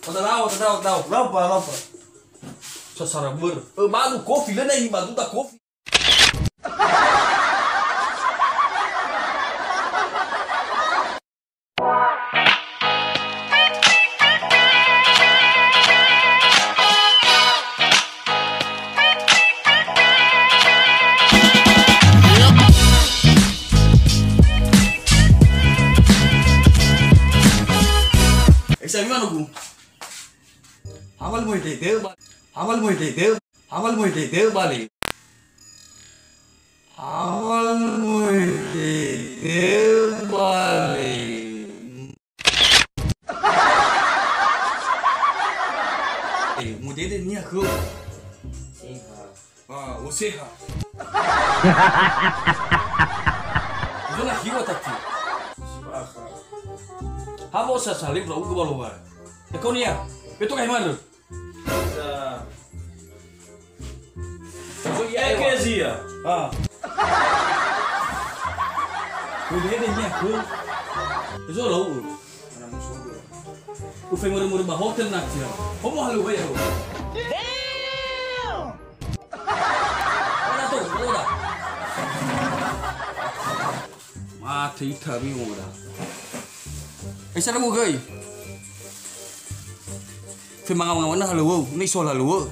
Tahu. Lapa. Sasara ber. Bago kopi lang na bago ta kopi. Sabi mo ano kung hamal mo ite bali. Hamal mo ite bali. Mo dede niya ko. Useha. Wala hiwa tati. Habo sa salib ra ugo balwa. Ikaw niya. Ito kay malo. So iya que zia. Udah deh niya ko. Itu lo. U fai mure ba hotel na tiya. Homo halu ba yaro. Damn. Ana to, ora. Mati tabi ora. Sana mo gay. Fai mga na haluwo, ni sol haluwo.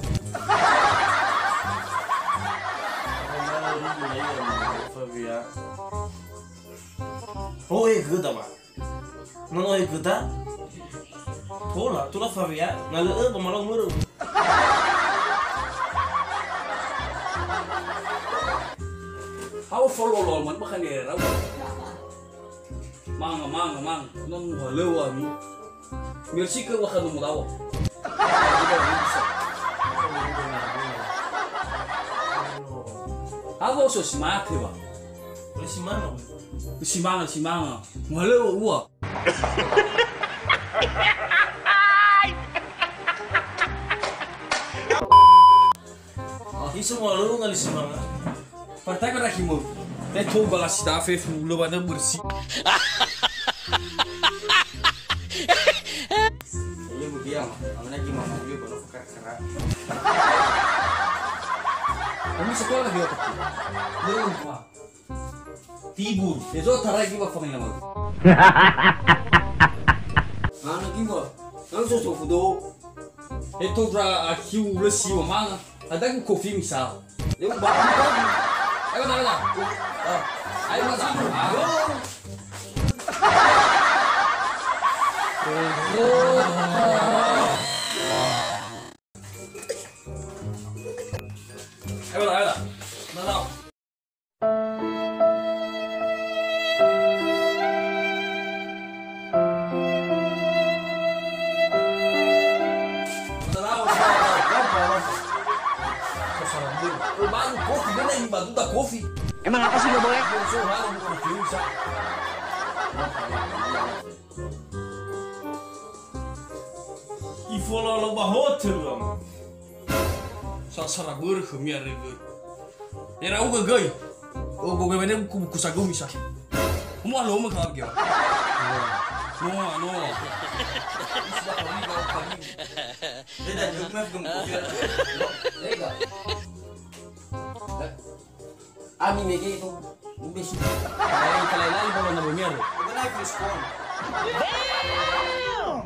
Oh geda ba. Nono geda. Tola, tula Fabia, ngale ba malang muru. How follow lo man baka ni raw. Mang, non haluwa mi. Mirsi ka waka no daw. Ako so smart ba? Simanga. Haluwa uwa. Isso malu ngali simanga. Partai ka rahimo. Teto balas da fe fulo ba na bursi. Iya budiam, amna ki mama beli baru kara. Kami sekolah lagi apa? Belum apa. Tibur, itu tarai ki ba family nama. Ana ki ba? Nang so fudo. Itu dra akiu lesi wa manga. Ada ko kofi misal. Eu ba. Ayo dah. Ayo masuk. Ayo dah. Nah. Bago kopi dan ini bago tak kopi. Emang apa sih nggak boleh? Ifola lo ba hotel lo. Sasara ber khmia rebe. Era uga gai. O go bene ku sagu misa. Mo alo mo khab gya. No. Isba kami ga kami. Deda jugma gum ko fiya. Lega. Ami mege itu besi. Lain kali bawa na bumiar. Uga na fish corn. Damn!